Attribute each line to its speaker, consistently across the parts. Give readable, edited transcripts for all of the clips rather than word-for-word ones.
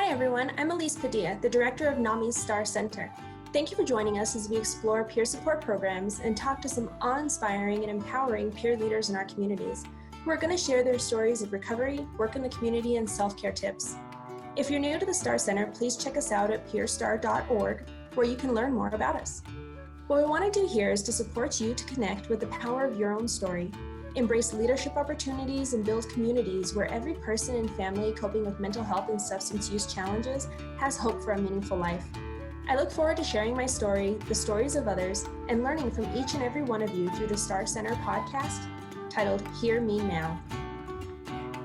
Speaker 1: everyone, I'm Elise Padilla, the director of NAMI's STAR Center. Thank you for joining us as we explore peer support programs and talk to some awe-inspiring and empowering peer leaders in our communities who are going to share their stories of recovery, work in the community, and self-care tips. If you're new to the STAR Center, please check us out at peerstar.org, where you can learn more about us. What we want to do here is to support you to connect with the power of your own story, embrace leadership opportunities, and build communities where every person and family coping with mental health and substance use challenges has hope for a meaningful life. I look forward to sharing my story, the stories of others, and learning from each and every one of you through the STAR Center podcast titled Hear Me Now.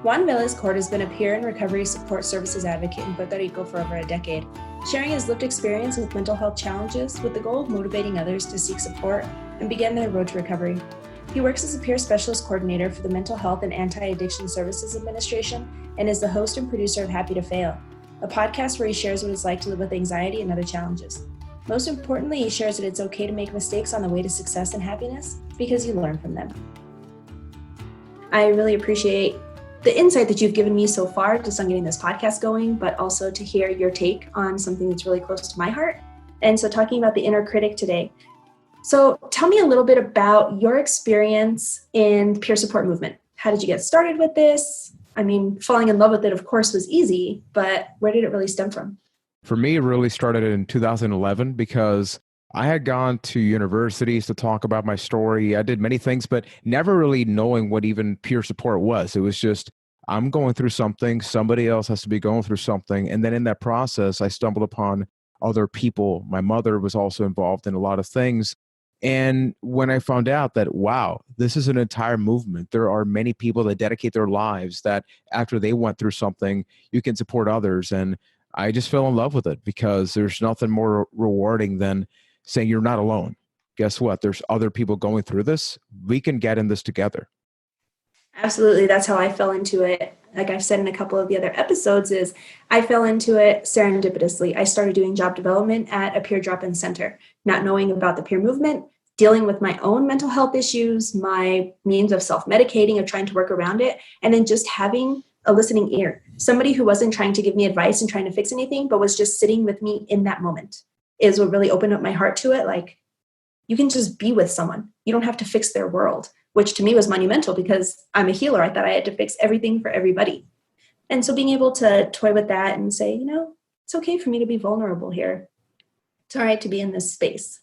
Speaker 1: Juan Vélez Court has been a peer and recovery support services advocate in Puerto Rico for over a decade, sharing his lived experience with mental health challenges with the goal of motivating others to seek support and begin their road to recovery. He works as a peer specialist coordinator for the Mental Health and Anti-Addiction Services Administration and is the host and producer of Happy to Fail, a podcast where he shares what it's like to live with anxiety and other challenges. Most importantly, he shares that it's okay to make mistakes on the way to success and happiness because you learn from them. I really appreciate the insight that you've given me so far just on getting this podcast going, but also to hear your take on something that's really close to my heart. And so talking about the inner critic today. So tell me a little bit about your experience in the peer support movement. How did you get started with this? I mean, falling in love with it, of course, was easy, but where did it really stem from?
Speaker 2: For me, it really started in 2011 because I had gone to universities to talk about my story. I did many things, but never really knowing what even peer support was. It was just, I'm going through something, somebody else has to be going through something. And then in that process, I stumbled upon other people. My mother was also involved in a lot of things. And when I found out that, wow, this is an entire movement, there are many people that dedicate their lives that after they went through something, you can support others. And I just fell in love with it because there's nothing more rewarding than saying you're not alone. Guess what? There's other people going through this. We can get in this together.
Speaker 1: Absolutely. That's how I fell into it. Like I've said in a couple of the other episodes, is I fell into it serendipitously. I started doing job development at a peer drop-in center, not knowing about the peer movement, dealing with my own mental health issues, my means of self-medicating, of trying to work around it, and then just having a listening ear, somebody who wasn't trying to give me advice and trying to fix anything, but was just sitting with me in that moment is what really opened up my heart to it. Like, you can just be with someone. You don't have to fix their world, which to me was monumental because I'm a healer. I thought I had to fix everything for everybody. And so being able to toy with that and say, it's okay for me to be vulnerable here. It's all right to be in this space.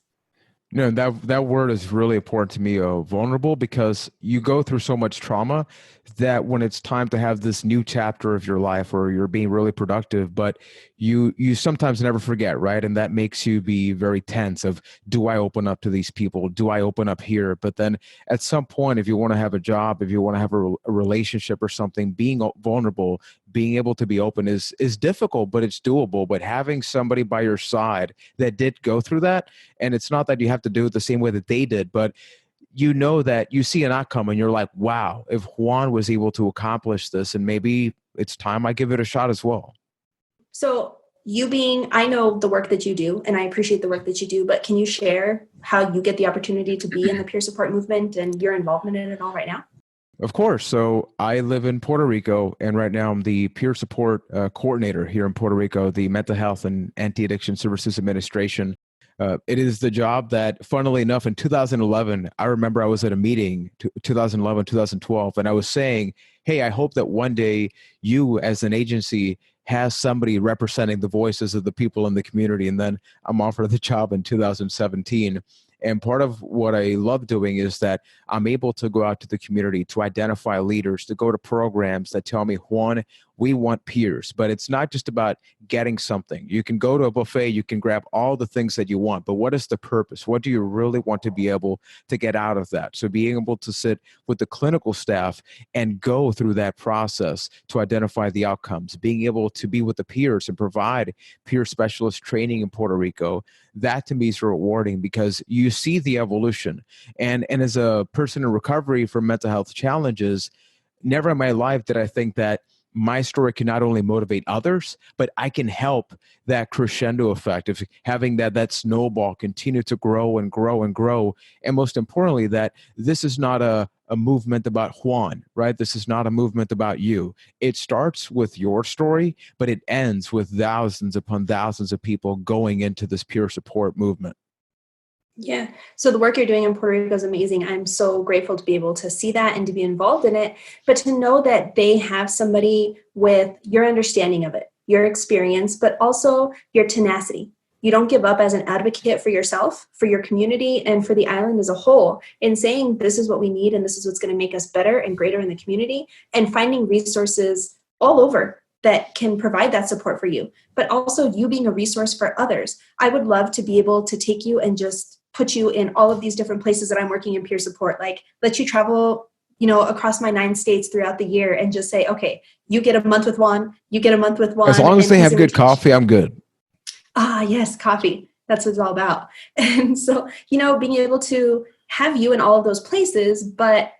Speaker 2: No, that word is really important to me, vulnerable, because you go through so much trauma that when it's time to have this new chapter of your life or you're being really productive, but you sometimes never forget, right? And that makes you be very tense of, do I open up to these people? Do I open up here? But then at some point, if you want to have a job, if you want to have a relationship or something, being vulnerable, being able to be open is difficult, but it's doable. But having somebody by your side that did go through that, and it's not that you have to do it the same way that they did, but you know that you see an outcome and you're like, wow, if Juan was able to accomplish this, and maybe it's time I give it a shot as well.
Speaker 1: So I know the work that you do, and I appreciate the work that you do, but can you share how you get the opportunity to be in the peer support movement and your involvement in it all right now?
Speaker 2: Of course. So I live in Puerto Rico, and right now I'm the peer support coordinator here in Puerto Rico, the Mental Health and Anti-Addiction Services Administration. It is the job that, funnily enough, in 2011, I remember I was at a meeting, 2011, 2012, and I was saying, hey, I hope that one day you as an agency has somebody representing the voices of the people in the community. And then I'm offered the job in 2017. And part of what I love doing is that I'm able to go out to the community to identify leaders, to go to programs that tell me, Juan, we want peers. But it's not just about getting something. You can go to a buffet, you can grab all the things that you want, but what is the purpose? What do you really want to be able to get out of that? So being able to sit with the clinical staff and go through that process to identify the outcomes, being able to be with the peers and provide peer specialist training in Puerto Rico, that to me is rewarding because you see the evolution. And as a person in recovery from mental health challenges, never in my life did I think that my story can not only motivate others, but I can help that crescendo effect of having that snowball continue to grow and grow and grow. And most importantly, that this is not a a movement about Juan, right? This is not a movement about you. It starts with your story, but it ends with thousands upon thousands of people going into this peer support movement.
Speaker 1: Yeah. So the work you're doing in Puerto Rico is amazing. I'm so grateful to be able to see that and to be involved in it, but to know that they have somebody with your understanding of it, your experience, but also your tenacity. You don't give up as an advocate for yourself, for your community, and for the island as a whole in saying this is what we need and this is what's going to make us better and greater in the community, and finding resources all over that can provide that support for you, but also you being a resource for others. I would love to be able to take you and just put you in all of these different places that I'm working in peer support, like let you travel, across my 9 states throughout the year and just say, okay, you get a month with Juan, you get a month with Juan.
Speaker 2: As long as they have good coffee, I'm good.
Speaker 1: Ah, yes, coffee. That's what it's all about. And so, being able to have you in all of those places, but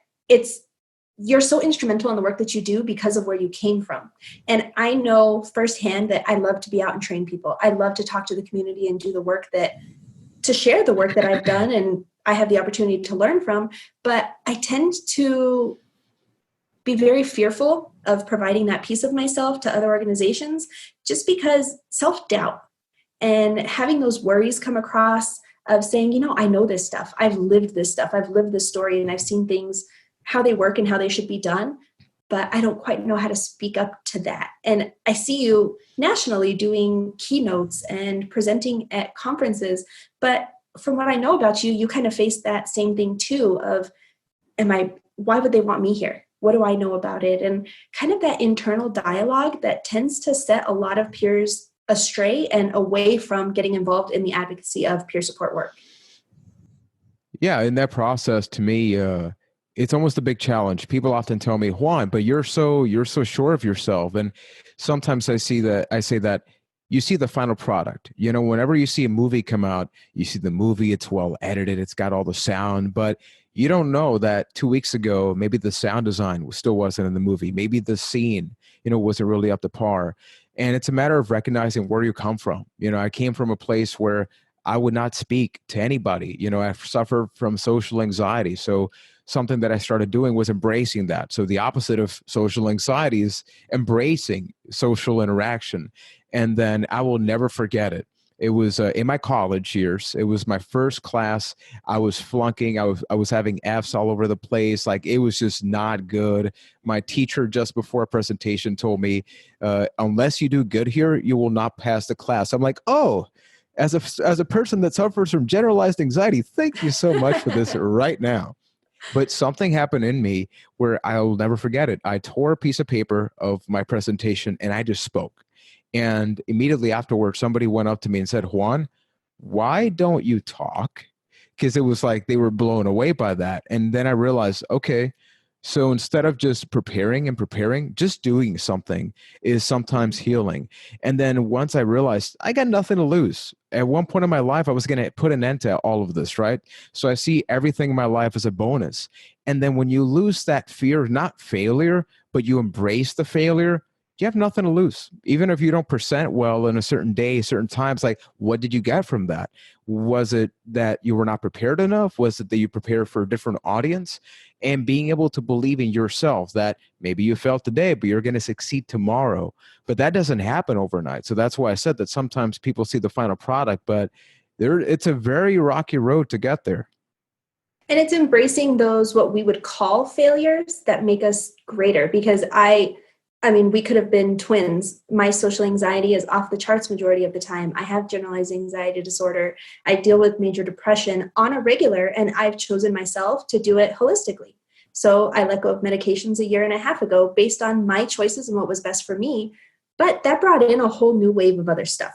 Speaker 1: you're so instrumental in the work that you do because of where you came from. And I know firsthand that I love to be out and train people. I love to talk to the community and do the work to share the work that I've done and I have the opportunity to learn from. But I tend to be very fearful of providing that piece of myself to other organizations just because self-doubt and having those worries come across of saying, I know this stuff. I've lived this stuff. I've lived this story and I've seen things, how they work and how they should be done, but I don't quite know how to speak up to that. And I see you nationally doing keynotes and presenting at conferences, but from what I know about you, you kind of face that same thing too of, why would they want me here? What do I know about it? And kind of that internal dialogue that tends to set a lot of peers astray and away from getting involved in the advocacy of peer support work.
Speaker 2: Yeah, in that process, to me, it's almost a big challenge. People often tell me, Juan, but you're so sure of yourself. And sometimes I say that you see the final product. Whenever you see a movie come out, you see the movie, it's well edited, it's got all the sound, but you don't know that 2 weeks ago, maybe the sound design still wasn't in the movie. Maybe the scene, wasn't really up to par. And it's a matter of recognizing where you come from. I came from a place where I would not speak to anybody. I suffered from social anxiety. So something that I started doing was embracing that. So the opposite of social anxiety is embracing social interaction. And then I will never forget it. It was in my college years. It was my first class. I was flunking. I was having Fs all over the place. Like, it was just not good. My teacher just before a presentation told me, unless you do good here, you will not pass the class. I'm like, oh, as a person that suffers from generalized anxiety, thank you so much for this right now. But something happened in me where I'll never forget it. I tore a piece of paper of my presentation and I just spoke. And immediately afterwards, somebody went up to me and said, Juan, why don't you talk? Because it was like they were blown away by that. And then I realized, okay, so instead of just preparing, just doing something is sometimes healing. And then once I realized I got nothing to lose. At one point in my life, I was going to put an end to all of this, right? So I see everything in my life as a bonus. And then when you lose that fear, not failure, but you embrace the failure, you have nothing to lose. Even if you don't present well in a certain day, certain times, like, what did you get from that? Was it that you were not prepared enough? Was it that you prepared for a different audience? And being able to believe in yourself that maybe you failed today, but you're going to succeed tomorrow. But that doesn't happen overnight. So that's why I said that sometimes people see the final product, but it's a very rocky road to get there.
Speaker 1: And it's embracing those, what we would call failures, that make us greater. Because we could have been twins. My social anxiety is off the charts majority of the time. I have generalized anxiety disorder. I deal with major depression on a regular, and I've chosen myself to do it holistically. So I let go of medications 1.5 years ago based on my choices and what was best for me. But that brought in a whole new wave of other stuff,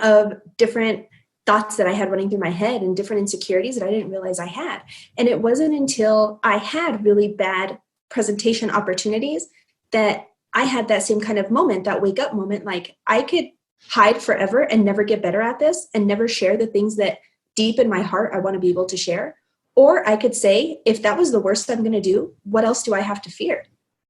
Speaker 1: of different thoughts that I had running through my head and different insecurities that I didn't realize I had. And it wasn't until I had really bad presentation opportunities that I had that same kind of moment, that wake up moment, like I could hide forever and never get better at this and never share the things that deep in my heart I want to be able to share. Or I could say, if that was the worst I'm going to do, what else do I have to fear?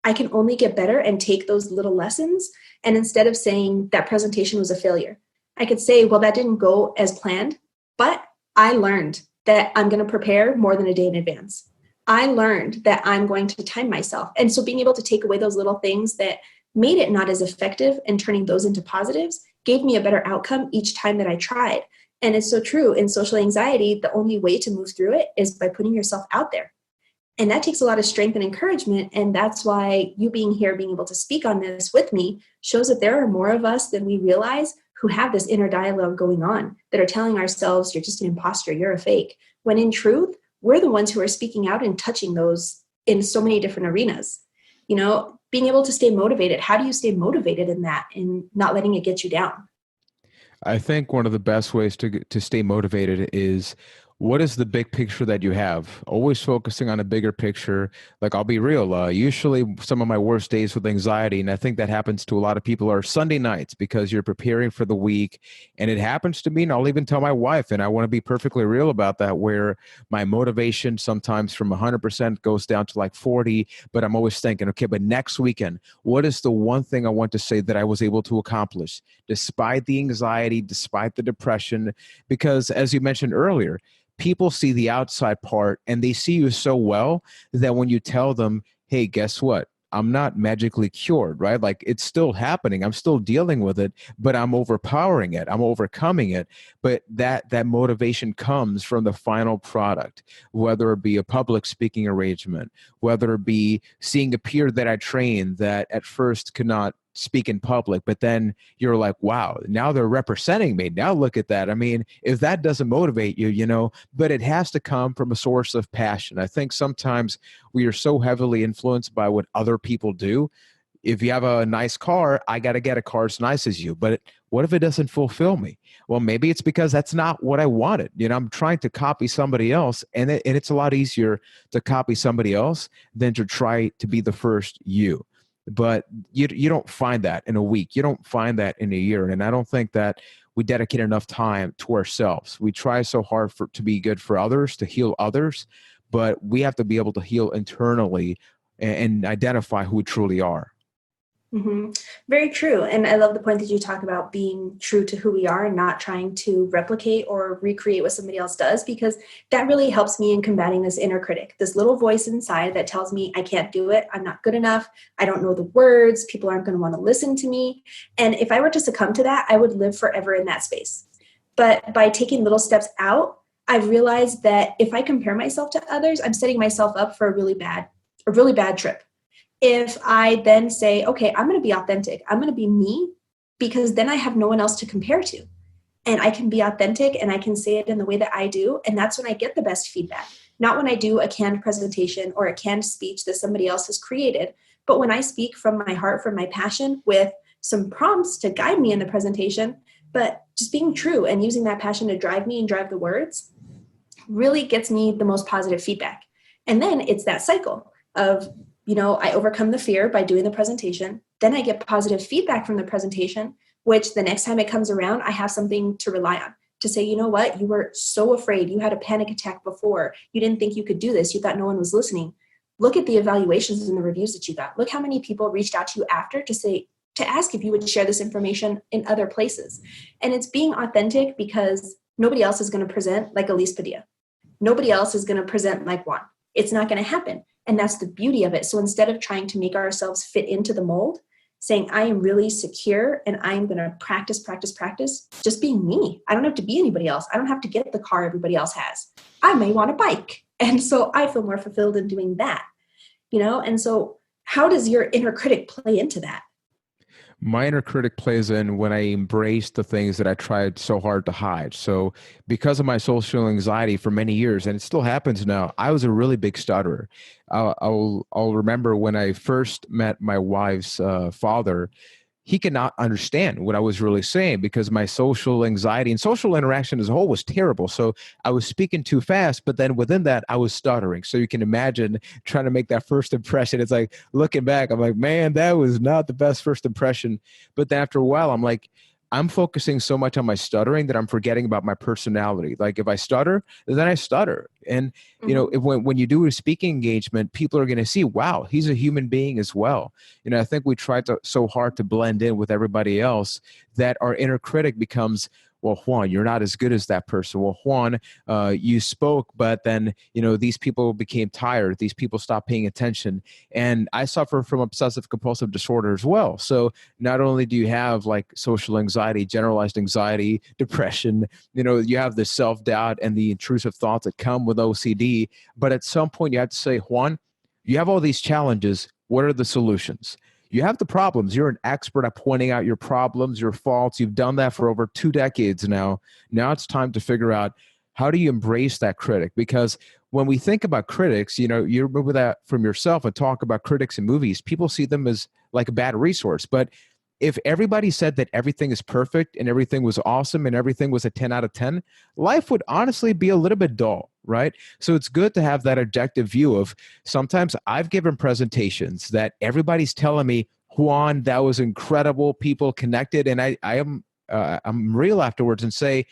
Speaker 1: I can only get better and take those little lessons. And instead of saying that presentation was a failure, I could say, well, that didn't go as planned, but I learned that I'm going to prepare more than a day in advance. I learned that I'm going to time myself. And so being able to take away those little things that made it not as effective and turning those into positives gave me a better outcome each time that I tried. And it's so true. In social anxiety, the only way to move through it is by putting yourself out there. And that takes a lot of strength and encouragement. And that's why you being here, being able to speak on this with me, shows that there are more of us than we realize who have this inner dialogue going on, that are telling ourselves, you're just an imposter, you're a fake. When in truth, we're the ones who are speaking out and touching those in so many different arenas. You know, being able to stay motivated. How do you stay motivated in that and not letting it get you down?
Speaker 2: I think one of the best ways to stay motivated is, what is the big picture that you have? Always focusing on a bigger picture. Like, I'll be real, usually some of my worst days with anxiety, and I think that happens to a lot of people, are Sunday nights, because you're preparing for the week. And it happens to me, and I'll even tell my wife, and I want to be perfectly real about that, where my motivation sometimes from 100% goes down to like 40, but I'm always thinking, okay, but next weekend, what is the one thing I want to say that I was able to accomplish despite the anxiety, despite the depression? Because as you mentioned earlier, people see the outside part and they see you so well that when you tell them, hey, guess what? I'm not magically cured, right? Like, it's still happening. I'm still dealing with it, but I'm overpowering it. I'm overcoming it. But that motivation comes from the final product, whether it be a public speaking arrangement, whether it be seeing a peer that I trained that at first could not speak in public, but then you're like, wow, now they're representing me. Now look at that. I mean, if that doesn't motivate you, but it has to come from a source of passion. I think sometimes we are so heavily influenced by what other people do. If you have a nice car, I got to get a car as nice as you. But what if it doesn't fulfill me? Well, maybe it's because that's not what I wanted. I'm trying to copy somebody else, and it's a lot easier to copy somebody else than to try to be the first you. But you don't find that in a week. You don't find that in a year. And I don't think that we dedicate enough time to ourselves. We try so hard to be good for others, to heal others, but we have to be able to heal internally and identify who we truly are.
Speaker 1: Mm-hmm. Very true. And I love the point that you talk about being true to who we are and not trying to replicate or recreate what somebody else does, because that really helps me in combating this inner critic, this little voice inside that tells me I can't do it. I'm not good enough. I don't know the words. People aren't going to want to listen to me. And if I were to succumb to that, I would live forever in that space. But by taking little steps out, I've realized that if I compare myself to others, I'm setting myself up for a really bad trip. If I then say, okay, I'm going to be authentic, I'm going to be me, because then I have no one else to compare to. And I can be authentic and I can say it in the way that I do. And that's when I get the best feedback. Not when I do a canned presentation or a canned speech that somebody else has created, but when I speak from my heart, from my passion, with some prompts to guide me in the presentation, but just being true and using that passion to drive me and drive the words really gets me the most positive feedback. And then it's that cycle of, I overcome the fear by doing the presentation. Then I get positive feedback from the presentation, which the next time it comes around, I have something to rely on to say, you know what, you were so afraid. You had a panic attack before. You didn't think you could do this. You thought no one was listening. Look at the evaluations and the reviews that you got. Look how many people reached out to you after to ask if you would share this information in other places. And it's being authentic, because nobody else is going to present like Elise Padilla. Nobody else is going to present like Juan. It's not going to happen. And that's the beauty of it. So instead of trying to make ourselves fit into the mold, saying, I am really secure and I'm going to practice, just being me. I don't have to be anybody else. I don't have to get the car everybody else has. I may want a bike. And so I feel more fulfilled in doing that, And so how does your inner critic play into that?
Speaker 2: My inner critic plays in when I embrace the things that I tried so hard to hide. So because of my social anxiety for many years, and it still happens now, I was a really big stutterer. I'll remember when I first met my wife's father. He could not understand what I was really saying because my social anxiety and social interaction as a whole was terrible. So I was speaking too fast, but then within that, I was stuttering. So you can imagine trying to make that first impression. It's like looking back, I'm like, man, that was not the best first impression. But then after a while, I'm like, I'm focusing so much on my stuttering that I'm forgetting about my personality. Like if I stutter, then I stutter. And, when you do a speaking engagement, people are going to see, wow, he's a human being as well. I think we try so hard to blend in with everybody else that our inner critic becomes, well, Juan, you're not as good as that person. Well, Juan, you spoke, but then, these people became tired. These people stopped paying attention. And I suffer from obsessive compulsive disorder as well. So not only do you have like social anxiety, generalized anxiety, depression, you have the self-doubt and the intrusive thoughts that come with OCD. But at some point you have to say, Juan, you have all these challenges. What are the solutions? You have the problems. You're an expert at pointing out your problems, your faults. You've done that for over 2 decades now. Now it's time to figure out, how do you embrace that critic? Because when we think about critics, you remove that from yourself and talk about critics in movies, people see them as like a bad resource. But if everybody said that everything is perfect and everything was awesome and everything was a 10 out of 10, life would honestly be a little bit dull, right? So it's good to have that objective view of, sometimes I've given presentations that everybody's telling me, Juan, that was incredible, people connected. And I'm real afterwards and say,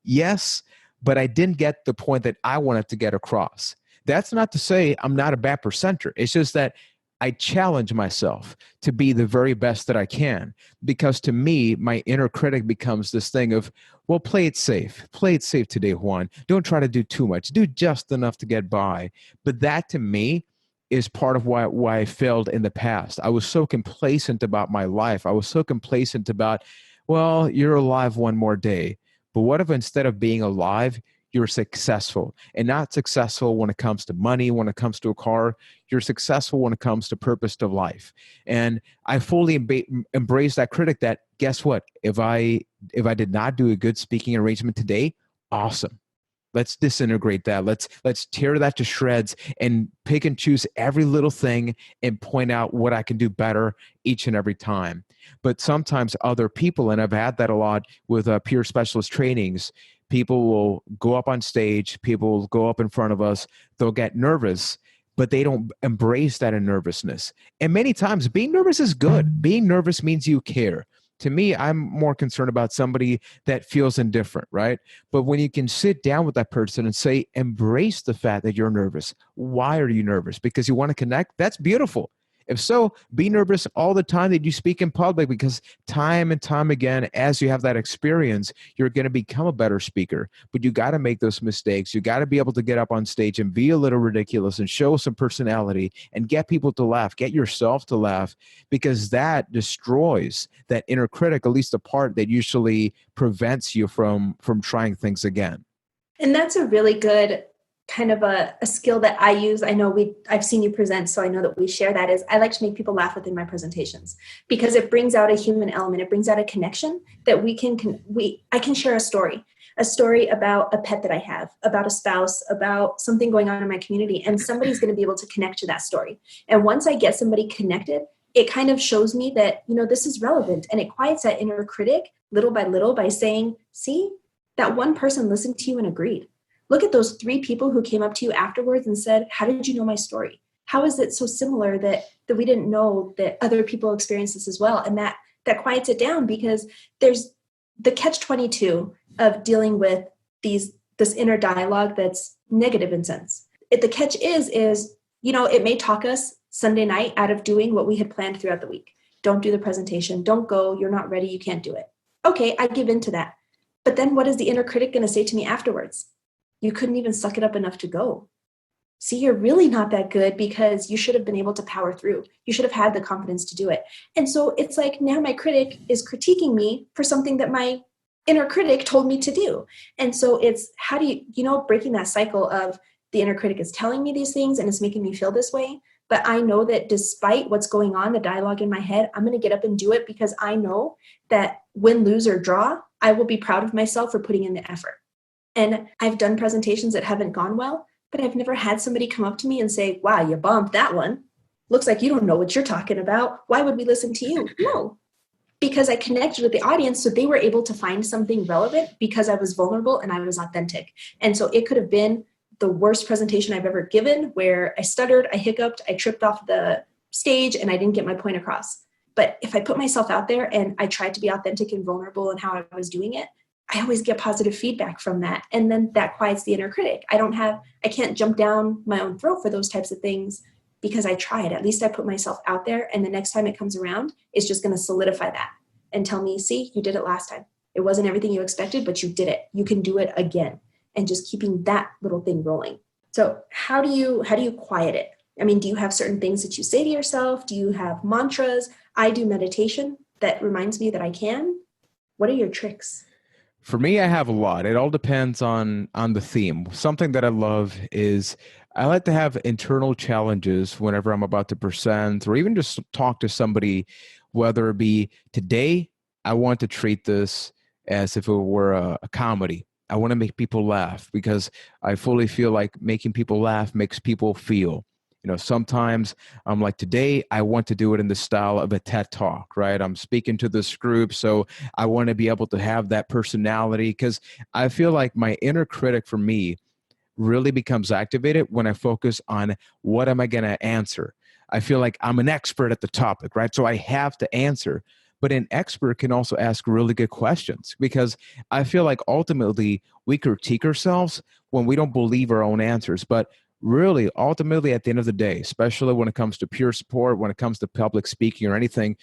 Speaker 2: yes, but I didn't get the point that I wanted to get across. That's not to say I'm not a bad presenter. It's just that I challenge myself to be the very best that I can, because to me, my inner critic becomes this thing of, well, play it safe. Play it safe today, Juan. Don't try to do too much. Do just enough to get by. But that to me is part of why I failed in the past. I was so complacent about my life. I was so complacent about, well, you're alive one more day. But what if instead of being alive, you're successful, and not successful when it comes to money, when it comes to a car, you're successful when it comes to purpose of life. And I fully embrace that critic that, guess what? If I did not do a good speaking arrangement today, awesome. Let's disintegrate that. Let's tear that to shreds and pick and choose every little thing and point out what I can do better each and every time. But sometimes other people, and I've had that a lot with peer specialist trainings, people will go up on stage, people will go up in front of us, they'll get nervous, but they don't embrace that nervousness. And many times being nervous is good. Being nervous means you care. To me, I'm more concerned about somebody that feels indifferent, right? But when you can sit down with that person and say, embrace the fact that you're nervous. Why are you nervous? Because you want to connect? That's beautiful. If so, be nervous all the time that you speak in public, because time and time again, as you have that experience, you're going to become a better speaker. But you got to make those mistakes. You got to be able to get up on stage and be a little ridiculous and show some personality and get people to laugh, get yourself to laugh, because that destroys that inner critic, at least the part that usually prevents you from trying things again.
Speaker 1: And that's a really good kind of a skill that I use. I know I've seen you present, so I know that we share that, is I like to make people laugh within my presentations, because it brings out a human element. It brings out a connection that I can share a story about a pet that I have, about a spouse, about something going on in my community, and somebody's going to be able to connect to that story. And once I get somebody connected, it kind of shows me that, this is relevant, and it quiets that inner critic little by little by saying, see, that one person listened to you and agreed. Look at those 3 people who came up to you afterwards and said, how did you know my story? How is it so similar that we didn't know that other people experience this as well? And that quiets it down, because there's the catch-22 of dealing with this inner dialogue that's negative in sense. The catch is, it may talk us Sunday night out of doing what we had planned throughout the week. Don't do the presentation. Don't go. You're not ready. You can't do it. Okay, I give in to that. But then what is the inner critic going to say to me afterwards? You couldn't even suck it up enough to go. See, you're really not that good, because you should have been able to power through. You should have had the confidence to do it. And so it's like, now my critic is critiquing me for something that my inner critic told me to do. And so it's, how do you, breaking that cycle of the inner critic is telling me these things and it's making me feel this way. But I know that despite what's going on, the dialogue in my head, I'm going to get up and do it, because I know that win, lose, or draw, I will be proud of myself for putting in the effort. And I've done presentations that haven't gone well, but I've never had somebody come up to me and say, wow, you bombed that one. Looks like you don't know what you're talking about. Why would we listen to you? No, because I connected with the audience, so they were able to find something relevant because I was vulnerable and I was authentic. And so it could have been the worst presentation I've ever given, where I stuttered, I hiccuped, I tripped off the stage, and I didn't get my point across. But if I put myself out there and I tried to be authentic and vulnerable in how I was doing it, I always get positive feedback from that. And then that quiets the inner critic. I can't jump down my own throat for those types of things, because I tried. At least I put myself out there, and the next time it comes around, it's just going to solidify that and tell me, see, you did it last time. It wasn't everything you expected, but you did it. You can do it again. And just keeping that little thing rolling. So how do you quiet it? I mean, do you have certain things that you say to yourself? Do you have mantras? I do meditation that reminds me that I can. What are your tricks?
Speaker 2: For me, I have a lot. It all depends on the theme. Something that I love is I like to have internal challenges whenever I'm about to present or even just talk to somebody, whether it be today, I want to treat this as if it were a comedy. I want to make people laugh because I fully feel like making people laugh makes people feel. Sometimes I'm like, today I want to do it in the style of a TED Talk, right? I'm speaking to this group, so I want to be able to have that personality because I feel like my inner critic for me really becomes activated when I focus on what am I going to answer. I feel like I'm an expert at the topic, right? So I have to answer. But an expert can also ask really good questions because I feel like ultimately we critique ourselves when we don't believe our own answers. But really, ultimately, at the end of the day, especially when it comes to peer support, when it comes to public speaking or anything,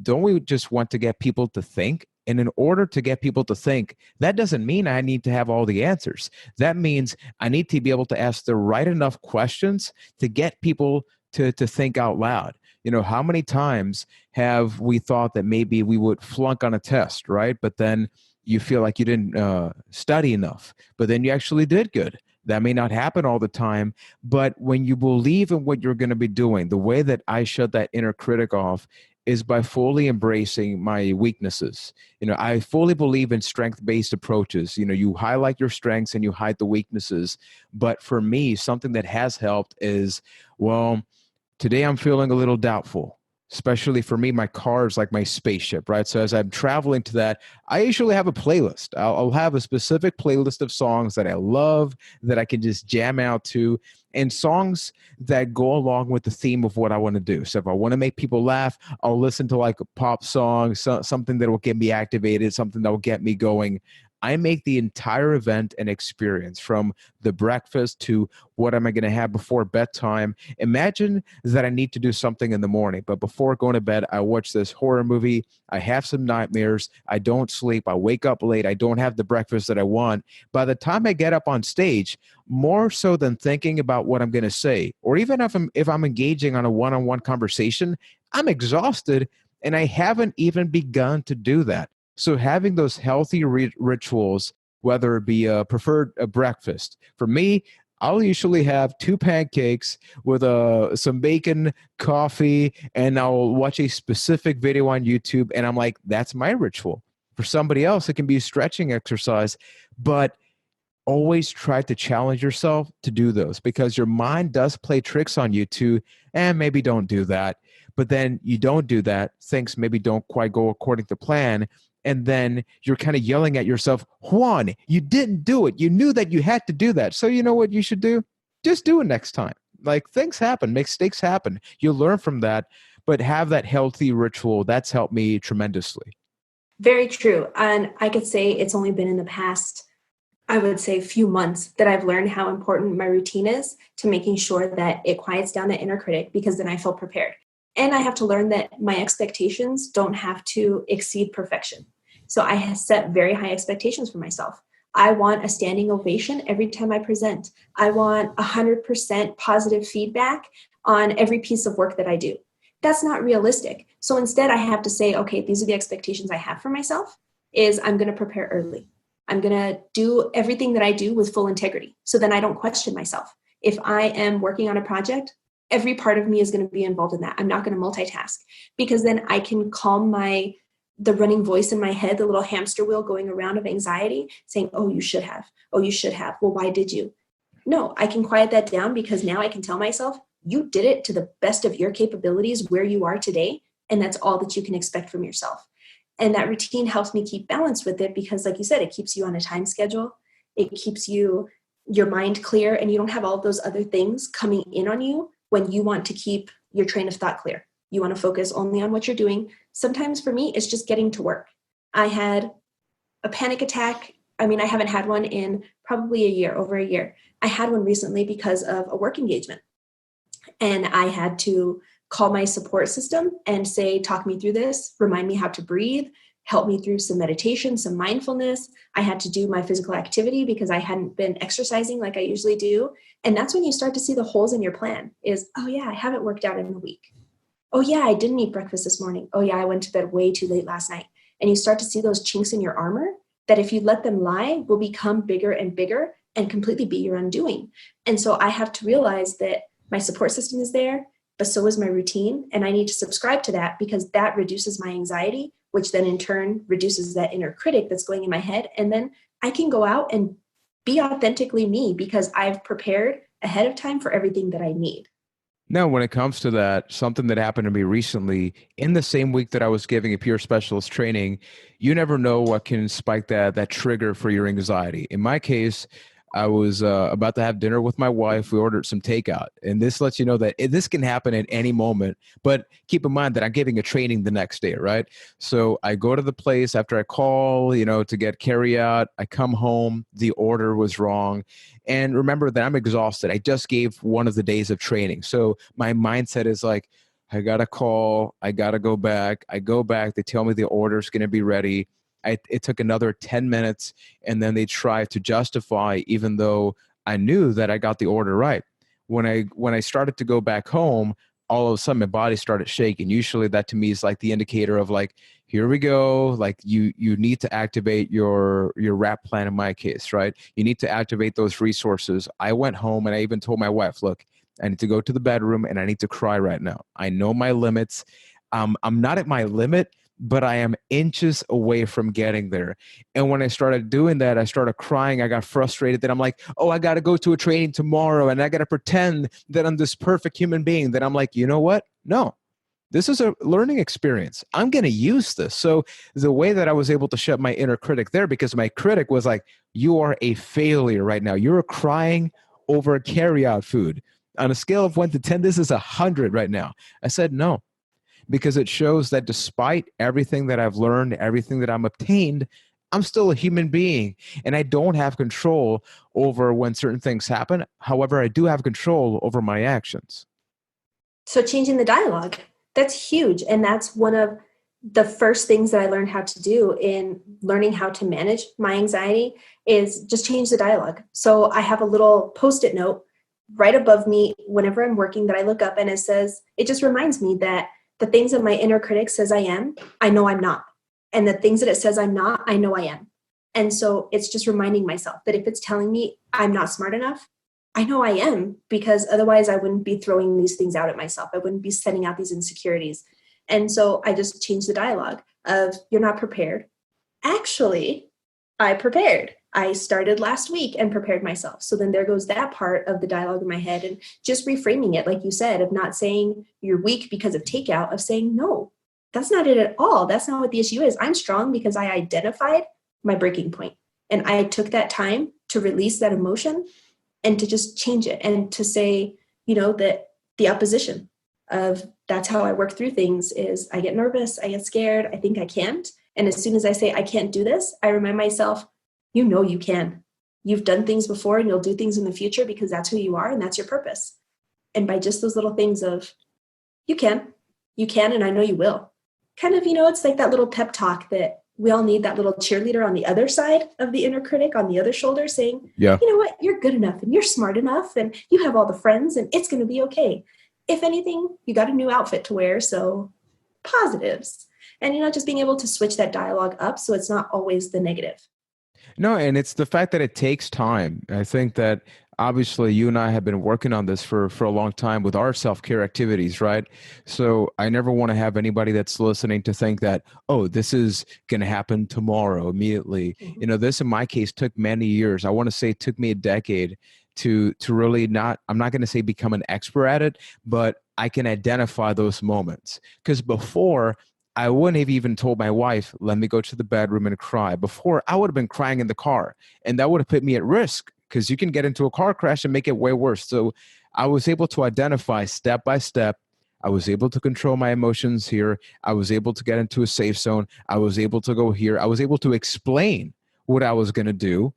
Speaker 2: don't we just want to get people to think? And in order to get people to think, that doesn't mean I need to have all the answers. That means I need to be able to ask the right enough questions to get people to think out loud. How many times have we thought that maybe we would flunk on a test, right? But then you feel like you didn't study enough, but then you actually did good. That may not happen all the time, but when you believe in what you're going to be doing, the way that I shut that inner critic off is by fully embracing my weaknesses. I fully believe in strength-based approaches. You highlight your strengths and you hide the weaknesses. But for me, something that has helped is, well, today I'm feeling a little doubtful. Especially for me, my car is like my spaceship, right? So as I'm traveling to that, I usually have a playlist. I'll have a specific playlist of songs that I love, that I can just jam out to, and songs that go along with the theme of what I want to do. So if I want to make people laugh, I'll listen to like a pop song, something that will get me activated, something that will get me going. I make the entire event an experience, from the breakfast to what am I going to have before bedtime. Imagine that I need to do something in the morning, but before going to bed, I watch this horror movie. I have some nightmares. I don't sleep. I wake up late. I don't have the breakfast that I want. By the time I get up on stage, more so than thinking about what I'm going to say, or even if I'm engaging on a one-on-one conversation, I'm exhausted and I haven't even begun to do that. So having those healthy rituals, whether it be a preferred breakfast, for me, I'll usually have 2 pancakes with some bacon, coffee, and I'll watch a specific video on YouTube. And I'm like, that's my ritual. For somebody else, it can be a stretching exercise, but always try to challenge yourself to do those, because your mind does play tricks on you to, and maybe don't do that. But then you don't do that. Things maybe don't quite go according to plan. And then you're kind of yelling at yourself, Juan, you didn't do it. You knew that you had to do that. So you know what you should do? Just do it next time. Like, things happen, mistakes happen. You'll learn from that, but have that healthy ritual. That's helped me tremendously.
Speaker 1: Very true. And I could say it's only been in the past, I would say, few months that I've learned how important my routine is to making sure that it quiets down the inner critic, because then I feel prepared. And I have to learn that my expectations don't have to exceed perfection. So I have set very high expectations for myself. I want a standing ovation every time I present. I want 100% positive feedback on every piece of work that I do. That's not realistic. So instead, I have to say, okay, these are the expectations I have for myself, is I'm going to prepare early. I'm going to do everything that I do with full integrity. So then I don't question myself. If I am working on a project, every part of me is going to be involved in that. I'm not going to multitask, because then I can calm the running voice in my head, the little hamster wheel going around of anxiety, saying, oh, you should have. Oh, you should have. Well, why did you? No, I can quiet that down, because now I can tell myself, you did it to the best of your capabilities where you are today. And that's all that you can expect from yourself. And that routine helps me keep balance with it, because like you said, it keeps you on a time schedule. It keeps your mind clear, and you don't have all those other things coming in on you when you want to keep your train of thought clear. You want to focus only on what you're doing. Sometimes for me, it's just getting to work. I had a panic attack. I mean, I haven't had one in probably a year, over a year. I had one recently because of a work engagement. And I had to call my support system and say, talk me through this, remind me how to breathe, help me through some meditation, some mindfulness. I had to do my physical activity because I hadn't been exercising like I usually do. And that's when you start to see the holes in your plan is, oh yeah, I haven't worked out in a week. Oh yeah, I didn't eat breakfast this morning. Oh yeah, I went to bed way too late last night. And you start to see those chinks in your armor that if you let them lie will become bigger and bigger and completely be your undoing. And so I have to realize that my support system is there, but so is my routine. And I need to subscribe to that because that reduces my anxiety, which then in turn reduces that inner critic that's going in my head. And then I can go out and be authentically me because I've prepared ahead of time for everything that I need.
Speaker 2: Now, when it comes to that, something that happened to me recently, in the same week that I was giving a peer specialist training, you never know what can spike that trigger for your anxiety. In my case, I was about to have dinner with my wife. We ordered some takeout. And this lets you know that this can happen at any moment. But keep in mind that I'm giving a training the next day, right? So I go to the place after I call, to get carry out. I come home. The order was wrong. And remember that I'm exhausted. I just gave one of the days of training. So my mindset is like, I got to call. I got to go back. I go back. They tell me the order's going to be ready. It took another 10 minutes, and then they tried to justify, even though I knew that I got the order right. When I started to go back home, all of a sudden my body started shaking. Usually that to me is like the indicator of like, here we go. Like you need to activate your RAP plan in my case, right? You need to activate those resources. I went home and I even told my wife, look, I need to go to the bedroom and I need to cry right now. I know my limits. I'm not at my limit, but I am inches away from getting there. And when I started doing that, I started crying. I got frustrated that I'm like, oh, I got to go to a training tomorrow and I got to pretend that I'm this perfect human being. That I'm like, you know what? No, this is a learning experience. I'm going to use this. So the way that I was able to shut my inner critic there, because my critic was like, you are a failure right now. You're crying over carry-out food. On a scale of 1 to 10, this is 100 right now. I said, no. Because it shows that despite everything that I've learned, everything that I'm obtained, I'm still a human being and I don't have control over when certain things happen. However, I do have control over my actions.
Speaker 1: So changing the dialogue, that's huge. And that's one of the first things that I learned how to do in learning how to manage my anxiety is just change the dialogue. So I have a little Post-it note right above me whenever I'm working that I look up and it just reminds me that the things that my inner critic says I am, I know I'm not. And the things that it says I'm not, I know I am. And so it's just reminding myself that if it's telling me I'm not smart enough, I know I am, because otherwise I wouldn't be throwing these things out at myself. I wouldn't be sending out these insecurities. And so I just changed the dialogue of you're not prepared. Actually, I prepared. I started last week and prepared myself. So then there goes that part of the dialogue in my head and just reframing it, like you said, of not saying you're weak because of takeout, of saying, no, that's not it at all. That's not what the issue is. I'm strong because I identified my breaking point. And I took that time to release that emotion and to just change it and to say, that the opposition of that's how I work through things is I get nervous, I get scared, I think I can't. And as soon as I say I can't do this, I remind myself, you can. You've done things before and you'll do things in the future because that's who you are and that's your purpose. And by just those little things of you can, and I know you will. Kind of, it's like that little pep talk that we all need, that little cheerleader on the other side of the inner critic, on the other shoulder saying,
Speaker 2: yeah,
Speaker 1: you know what, you're good enough and you're smart enough and you have all the friends and it's going to be okay. If anything, you got a new outfit to wear, so positives. And, just being able to switch that dialogue up so it's not always the negative.
Speaker 2: No, and it's the fact that it takes time. I think that obviously you and I have been working on this for a long time with our self-care activities, right? So I never want to have anybody that's listening to think that, oh, this is going to happen tomorrow immediately.
Speaker 1: Mm-hmm.
Speaker 2: This in my case took many years. I want to say it took me a decade to really I'm not going to say become an expert at it, but I can identify those moments. Because before, I wouldn't have even told my wife, let me go to the bedroom and cry. Before, I would have been crying in the car, and that would have put me at risk because you can get into a car crash and make it way worse. So I was able to identify step by step. I was able to control my emotions here. I was able to get into a safe zone. I was able to go here. I was able to explain what I was going to do.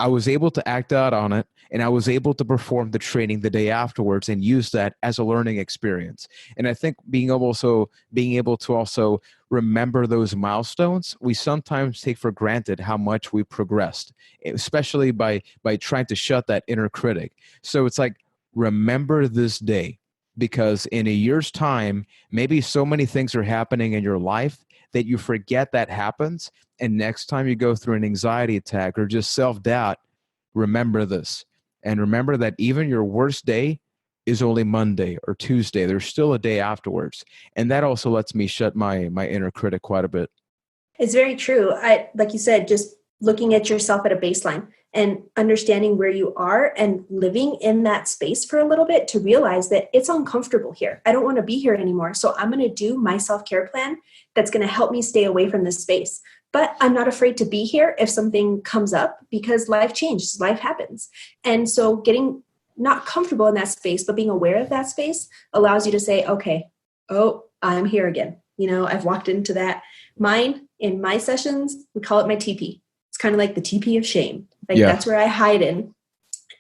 Speaker 2: I was able to act out on it, and I was able to perform the training the day afterwards and use that as a learning experience. And I think being able to also remember those milestones, we sometimes take for granted how much we progressed, especially by trying to shut that inner critic. So it's like, remember this day, because in a year's time, maybe so many things are happening in your life that you forget that happens. And next time you go through an anxiety attack or just self-doubt, remember this. And remember that even your worst day is only Monday or Tuesday. There's still a day afterwards. And that also lets me shut my inner critic quite a bit.
Speaker 1: It's very true. Like you said, just looking at yourself at a baseline and understanding where you are and living in that space for a little bit to realize that it's uncomfortable here. I don't want to be here anymore. So I'm going to do my self-care plan that's going to help me stay away from this space. But I'm not afraid to be here if something comes up, because life changes, life happens. And so getting not comfortable in that space, but being aware of that space allows you to say, okay, oh, I'm here again. I've walked into that. Mine, in my sessions, we call it my TP. It's kind of like the TP of shame. That's where I hide in.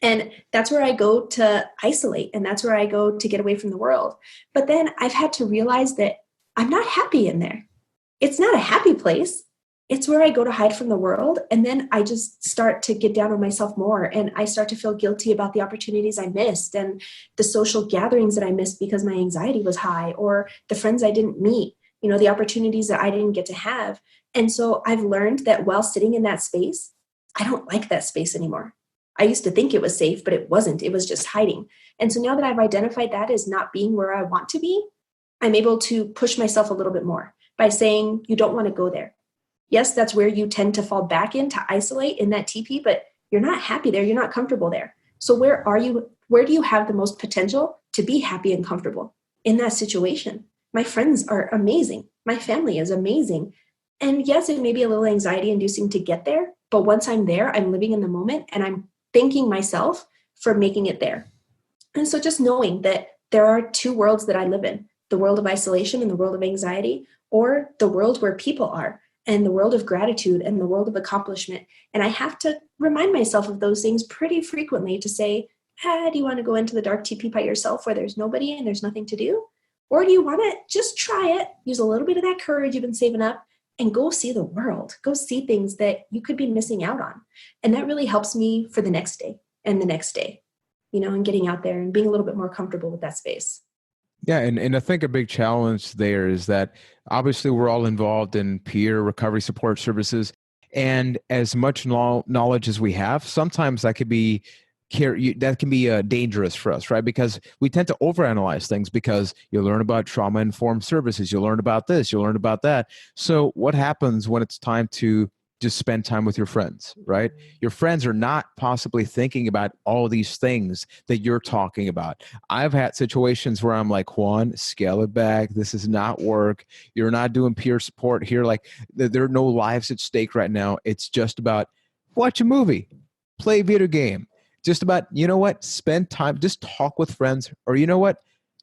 Speaker 1: And that's where I go to isolate. And that's where I go to get away from the world. But then I've had to realize that I'm not happy in there. It's not a happy place. It's where I go to hide from the world. And then I just start to get down on myself more. And I start to feel guilty about the opportunities I missed and the social gatherings that I missed because my anxiety was high, or the friends I didn't meet, the opportunities that I didn't get to have. And so I've learned that while sitting in that space, I don't like that space anymore. I used to think it was safe, but it wasn't. It was just hiding. And so now that I've identified that as not being where I want to be, I'm able to push myself a little bit more by saying, you don't want to go there. Yes, that's where you tend to fall back in, to isolate in that TP, but you're not happy there. You're not comfortable there. So where are you? Where do you have the most potential to be happy and comfortable in that situation? My friends are amazing. My family is amazing. And yes, it may be a little anxiety inducing to get there, but once I'm there, I'm living in the moment and I'm thanking myself for making it there. And so just knowing that there are two worlds that I live in, the world of isolation and the world of anxiety, or the world where people are, and the world of gratitude and the world of accomplishment. And I have to remind myself of those things pretty frequently to say, do you want to go into the dark TP by yourself where there's nobody and there's nothing to do? Or do you want to just try it, use a little bit of that courage you've been saving up, and go see the world, go see things that you could be missing out on. And that really helps me for the next day and the next day, and getting out there and being a little bit more comfortable with that space.
Speaker 2: Yeah, and I think a big challenge there is that obviously we're all involved in peer recovery support services, and as much knowledge as we have, sometimes that could be dangerous for us, right? Because we tend to overanalyze things, because you learn about trauma-informed services, you learn about this, you learn about that. So what happens when it's time to just spend time with your friends, right? Your friends are not possibly thinking about all these things that you're talking about. I've had situations where I'm like, Juan, scale it back. This is not work. You're not doing peer support here. Like, there are no lives at stake right now. It's just about watch a movie, play a video game. Just about, spend time, just talk with friends, or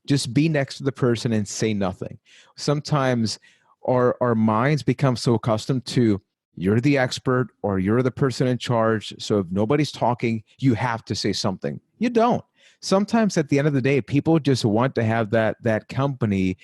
Speaker 2: just be next to the person and say nothing. Sometimes our minds become so accustomed to, you're the expert or you're the person in charge. So if nobody's talking, you have to say something. You don't. Sometimes at the end of the day, people just want to have that company,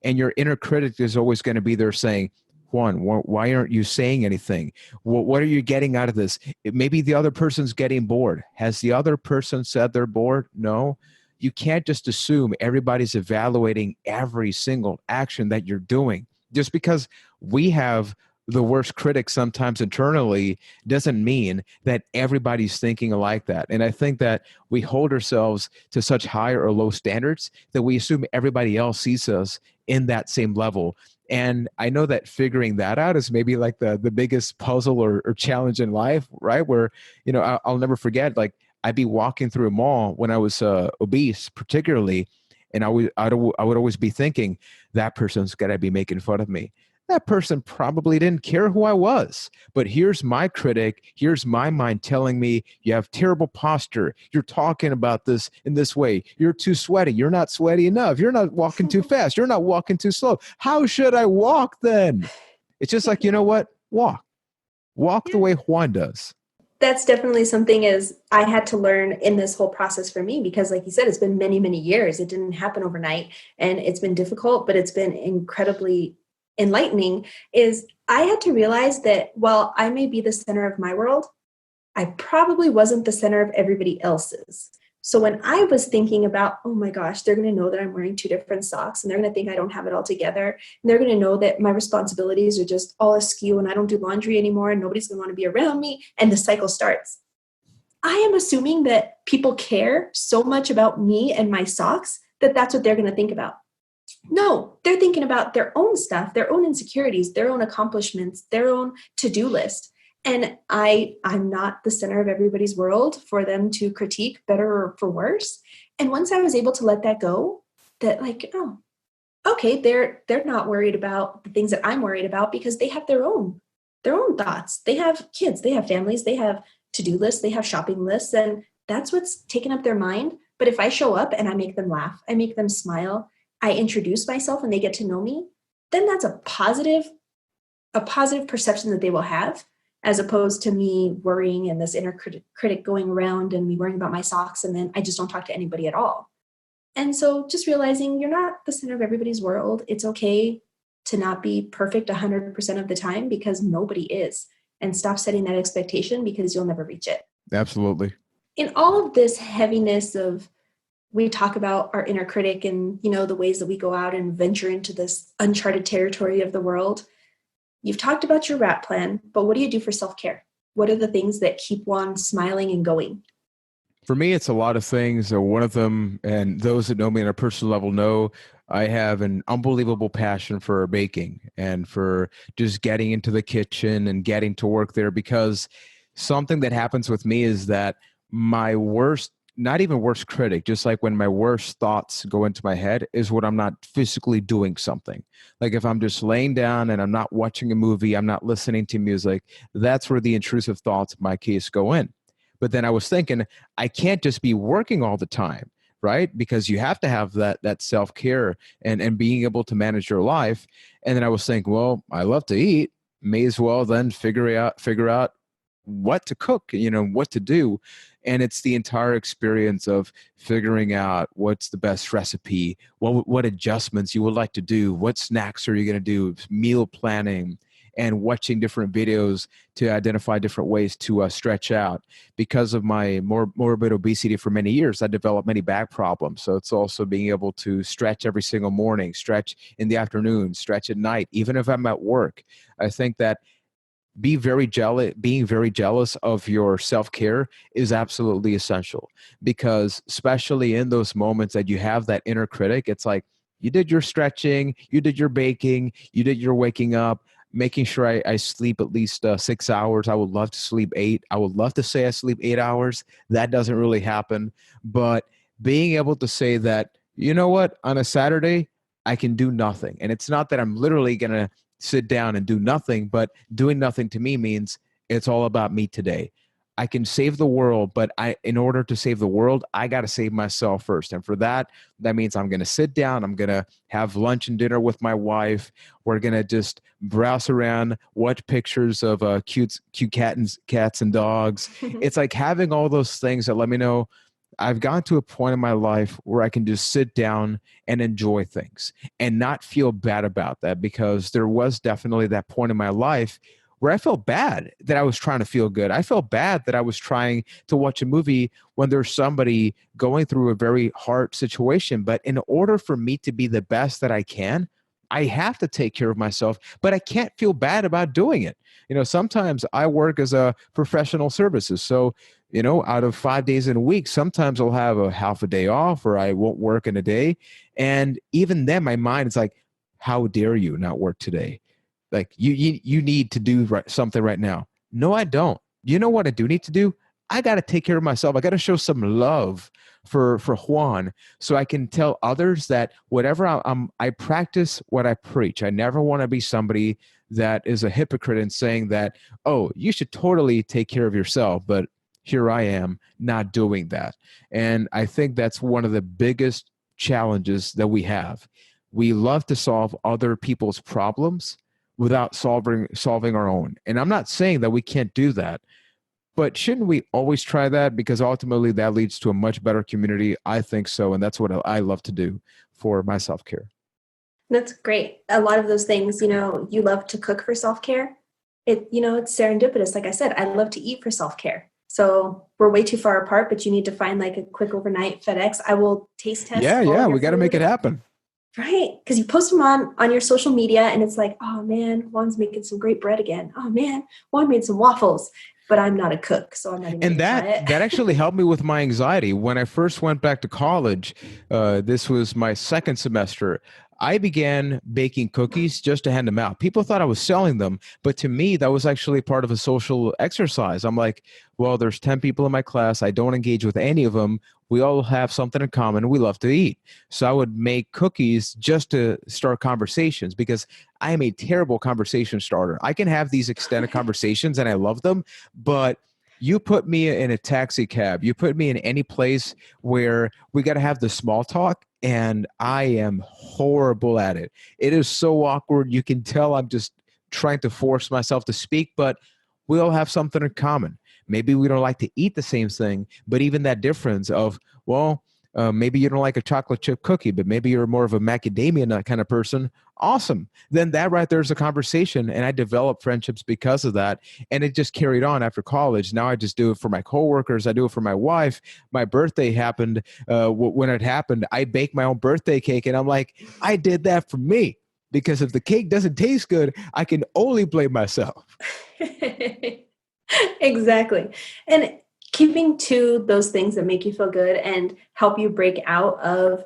Speaker 2: and your inner critic is always going to be there saying, Juan, why aren't you saying anything? What are you getting out of this? Maybe the other person's getting bored. Has the other person said they're bored? No. You can't just assume everybody's evaluating every single action that you're doing. Just because we have the worst critic sometimes internally doesn't mean that everybody's thinking like that. And I think that we hold ourselves to such high or low standards that we assume everybody else sees us in that same level. And I know that figuring that out is maybe like the biggest puzzle or challenge in life, right? Where, I'll never forget, like, I'd be walking through a mall when I was obese, particularly, and I would always be thinking, that person's got to be making fun of me. That person probably didn't care who I was. But here's my critic. Here's my mind telling me, you have terrible posture. You're talking about this in this way. You're too sweaty. You're not sweaty enough. You're not walking too fast. You're not walking too slow. How should I walk then? It's just like, you know what? Walk the way Juan does.
Speaker 1: That's definitely something as I had to learn in this whole process for me, because like you said, it's been many, many years. It didn't happen overnight and it's been difficult, but it's been incredibly enlightening. Is I had to realize that while I may be the center of my world, I probably wasn't the center of everybody else's. So when I was thinking about, oh my gosh, they're going to know that I'm wearing two different socks and they're going to think I don't have it all together. And they're going to know that my responsibilities are just all askew and I don't do laundry anymore and nobody's going to want to be around me. And the cycle starts. I am assuming that people care so much about me and my socks that that's what they're going to think about. No, they're thinking about their own stuff, their own insecurities, their own accomplishments, their own to-do list. And I'm not the center of everybody's world for them to critique, better or for worse. And once I was able to let that go, that like, oh, okay, they're not worried about the things that I'm worried about because they have their own thoughts. They have kids, they have families, they have to-do lists, they have shopping lists, and that's what's taken up their mind. But if I show up and I make them laugh, I make them smile, I introduce myself and they get to know me, then that's a positive perception that they will have, as opposed to me worrying and this inner critic going around and me worrying about my socks. And then I just don't talk to anybody at all. And so just realizing you're not the center of everybody's world. It's okay to not be perfect 100% of the time because nobody is. And stop setting that expectation because you'll never reach it.
Speaker 2: Absolutely.
Speaker 1: In all of this heaviness of, we talk about our inner critic and, the ways that we go out and venture into this uncharted territory of the world. You've talked about your wrap plan, but what do you do for self-care? What are the things that keep one smiling and going?
Speaker 2: For me, it's a lot of things. One of them, and those that know me on a personal level know, I have an unbelievable passion for baking and for just getting into the kitchen and getting to work there, because something that happens with me is that my worst, not even worst critic, just like when my worst thoughts go into my head is when I'm not physically doing something. Like if I'm just laying down and I'm not watching a movie, I'm not listening to music, that's where the intrusive thoughts in my case go in. But then I was thinking, I can't just be working all the time, right? Because you have to have that self-care and being able to manage your life. And then I was thinking, well, I love to eat, may as well then figure out what to cook, what to do. And it's the entire experience of figuring out what's the best recipe, what adjustments you would like to do, what snacks are you going to do, meal planning, and watching different videos to identify different ways to stretch out. Because of my morbid obesity for many years, I developed many back problems. So it's also being able to stretch every single morning, stretch in the afternoon, stretch at night, even if I'm at work. I think that being very jealous of your self-care is absolutely essential, because especially in those moments that you have that inner critic, it's like you did your stretching, you did your baking, you did your waking up, making sure I sleep at least 6 hours. I would love to sleep 8. I would love to say I sleep 8 hours. That doesn't really happen. But being able to say that, you know what, on a Saturday, I can do nothing. And it's not that I'm literally going to sit down and do nothing, but doing nothing to me means it's all about me today. I can save the world, but in order to save the world, I got to save myself first. And for that means I'm going to sit down. I'm going to have lunch and dinner with my wife. We're going to just browse around, watch pictures of cute cats and dogs. It's like having all those things that let me know I've gotten to a point in my life where I can just sit down and enjoy things and not feel bad about that, because there was definitely that point in my life where I felt bad that I was trying to feel good. I felt bad that I was trying to watch a movie when there's somebody going through a very hard situation. But in order for me to be the best that I can, I have to take care of myself, but I can't feel bad about doing it. Sometimes I work as a professional services. So, out of 5 days in a week, sometimes I'll have a half a day off or I won't work in a day. And even then my mind is like, how dare you not work today? Like you need to do something right now. No, I don't. You know what I do need to do? I got to take care of myself. I got to show some love for Juan, so I can tell others that whatever I practice what I preach. I never want to be somebody that is a hypocrite and saying that, oh, you should totally take care of yourself, but here I am not doing that. And I think that's one of the biggest challenges that we have. We love to solve other people's problems without solving our own. And I'm not saying that we can't do that, But shouldn't we always try that? Because ultimately that leads to a much better community. I think so. And that's what I love to do for my self-care.
Speaker 1: That's great. A lot of those things, you love to cook for self-care. It's serendipitous. Like I said, I love to eat for self-care. So we're way too far apart, but you need to find like a quick overnight FedEx. I will taste test.
Speaker 2: Yeah. We got to make it happen.
Speaker 1: Right. Because you post them on your social media and it's like, oh man, Juan's making some great bread again. Oh man, Juan made some waffles, but I'm not a cook. So I'm not even
Speaker 2: and
Speaker 1: try it.
Speaker 2: that actually helped me with my anxiety. When I first went back to college, this was my second semester, I began baking cookies just to hand them out. People thought I was selling them, but to me, that was actually part of a social exercise. I'm like, well, there's 10 people in my class. I don't engage with any of them. We all have something in common. We love to eat. So I would make cookies just to start conversations because I am a terrible conversation starter. I can have these extended conversations and I love them, but you put me in a taxi cab, you put me in any place where we got to have the small talk, and I am horrible at it. It is so awkward. You can tell I'm just trying to force myself to speak, but we all have something in common. Maybe we don't like to eat the same thing, but even that difference of, maybe you don't like a chocolate chip cookie, but maybe you're more of a macadamia nut kind of person. Awesome. Then that right there is a conversation. And I developed friendships because of that. And it just carried on after college. Now I just do it for my coworkers. I do it for my wife. My birthday happened. When it happened, I baked my own birthday cake. And I'm like, I did that for me. Because if the cake doesn't taste good, I can only blame myself.
Speaker 1: Exactly. And keeping to those things that make you feel good and help you break out of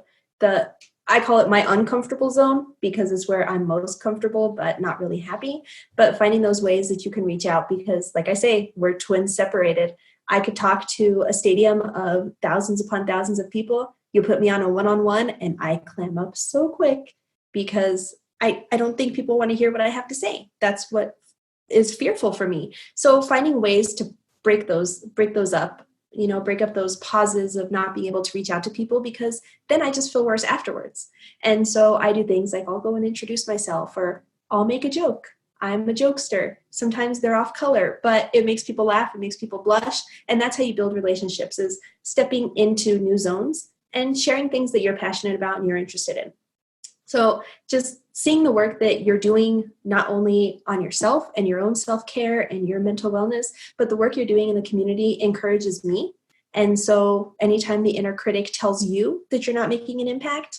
Speaker 1: I call it my uncomfortable zone because it's where I'm most comfortable, but not really happy. But finding those ways that you can reach out because, like I say, we're twins separated. I could talk to a stadium of thousands upon thousands of people. You put me on a one-on-one and I clam up so quick because I don't think people want to hear what I have to say. That's what is fearful for me. So finding ways to break those up, break up those pauses of not being able to reach out to people because then I just feel worse afterwards. And so I do things like I'll go and introduce myself or I'll make a joke. I'm a jokester. Sometimes they're off color, but it makes people laugh. It makes people blush. And that's how you build relationships is stepping into new zones and sharing things that you're passionate about and you're interested in. So just seeing the work that you're doing, not only on yourself and your own self-care and your mental wellness, but the work you're doing in the community encourages me. And so anytime the inner critic tells you that you're not making an impact,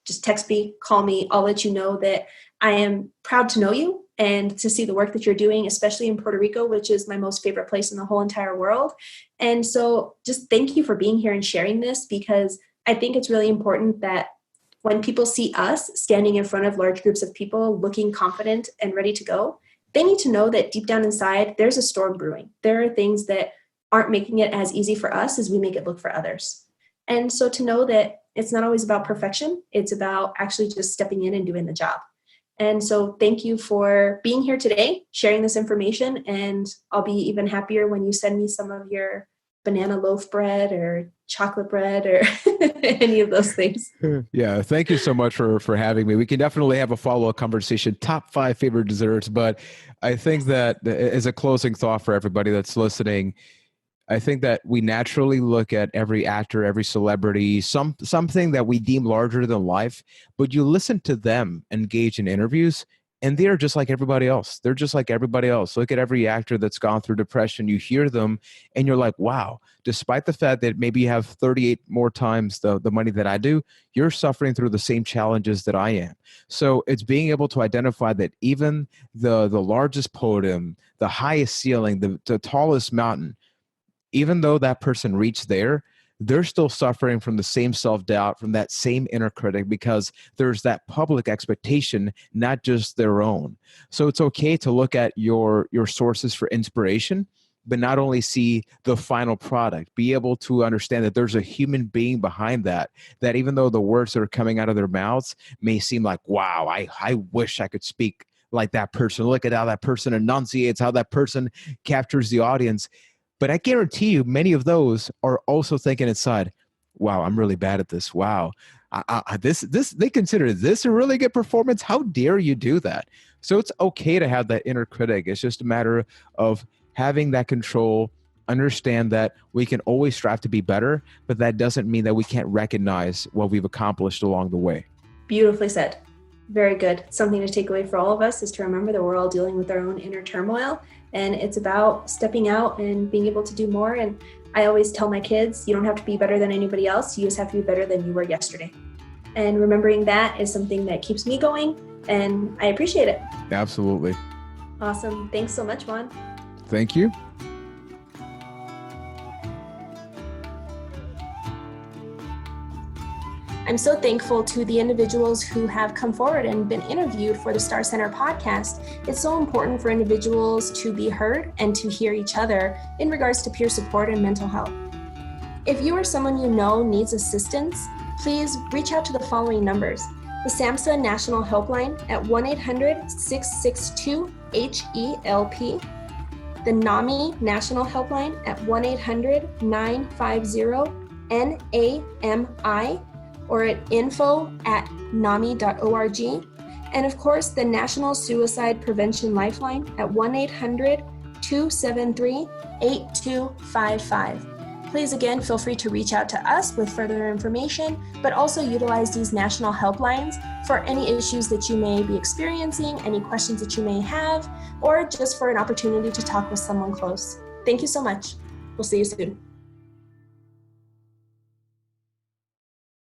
Speaker 1: just text me, call me. I'll let you know that I am proud to know you and to see the work that you're doing, especially in Puerto Rico, which is my most favorite place in the whole entire world. And so just thank you for being here and sharing this because I think it's really important that when people see us standing in front of large groups of people looking confident and ready to go, they need to know that deep down inside, there's a storm brewing. There are things that aren't making it as easy for us as we make it look for others. And so to know that it's not always about perfection, it's about actually just stepping in and doing the job. And so thank you for being here today, sharing this information, and I'll be even happier when you send me some of your banana loaf bread or chocolate bread or any of those things.
Speaker 2: Yeah. Thank you so much for having me. We can definitely have a follow-up conversation, top 5 favorite desserts. But I think that as a closing thought for everybody that's listening, I think that we naturally look at every actor, every celebrity, something that we deem larger than life, but you listen to them engage in interviews and they're just like everybody else. They're just like everybody else. Look at every actor that's gone through depression. You hear them and you're like, wow, despite the fact that maybe you have 38 more times the money that I do, you're suffering through the same challenges that I am. So it's being able to identify that even the largest podium, the highest ceiling, the tallest mountain, even though that person reached there, they're still suffering from the same self-doubt, from that same inner critic, because there's that public expectation, not just their own. So it's okay to look at your sources for inspiration, but not only see the final product, be able to understand that there's a human being behind that even though the words that are coming out of their mouths may seem like, wow, I wish I could speak like that person. Look at how that person enunciates, how that person captures the audience. But I guarantee you, many of those are also thinking inside, wow, I'm really bad at this. Wow, they consider this a really good performance. How dare you do that? So it's okay to have that inner critic. It's just a matter of having that control, understand that we can always strive to be better, but that doesn't mean that we can't recognize what we've accomplished along the way.
Speaker 1: Beautifully said. Very good. Something to take away for all of us is to remember that we're all dealing with our own inner turmoil, and it's about stepping out and being able to do more. And I always tell my kids, you don't have to be better than anybody else. You just have to be better than you were yesterday. And remembering that is something that keeps me going, and I appreciate it.
Speaker 2: Absolutely.
Speaker 1: Awesome. Thanks so much, Juan.
Speaker 2: Thank you.
Speaker 1: I'm so thankful to the individuals who have come forward and been interviewed for the Star Center podcast. It's so important for individuals to be heard and to hear each other in regards to peer support and mental health. If you or someone you know needs assistance, please reach out to the following numbers: the SAMHSA National Helpline at 1-800-662-HELP, the NAMI National Helpline at 1-800-950-NAMI, or at info@nami.org, and of course the National Suicide Prevention Lifeline at 1-800-273-8255. Please again feel free to reach out to us with further information, but also utilize these national helplines for any issues that you may be experiencing, any questions that you may have, or just for an opportunity to talk with someone close. Thank you so much. We'll see you soon.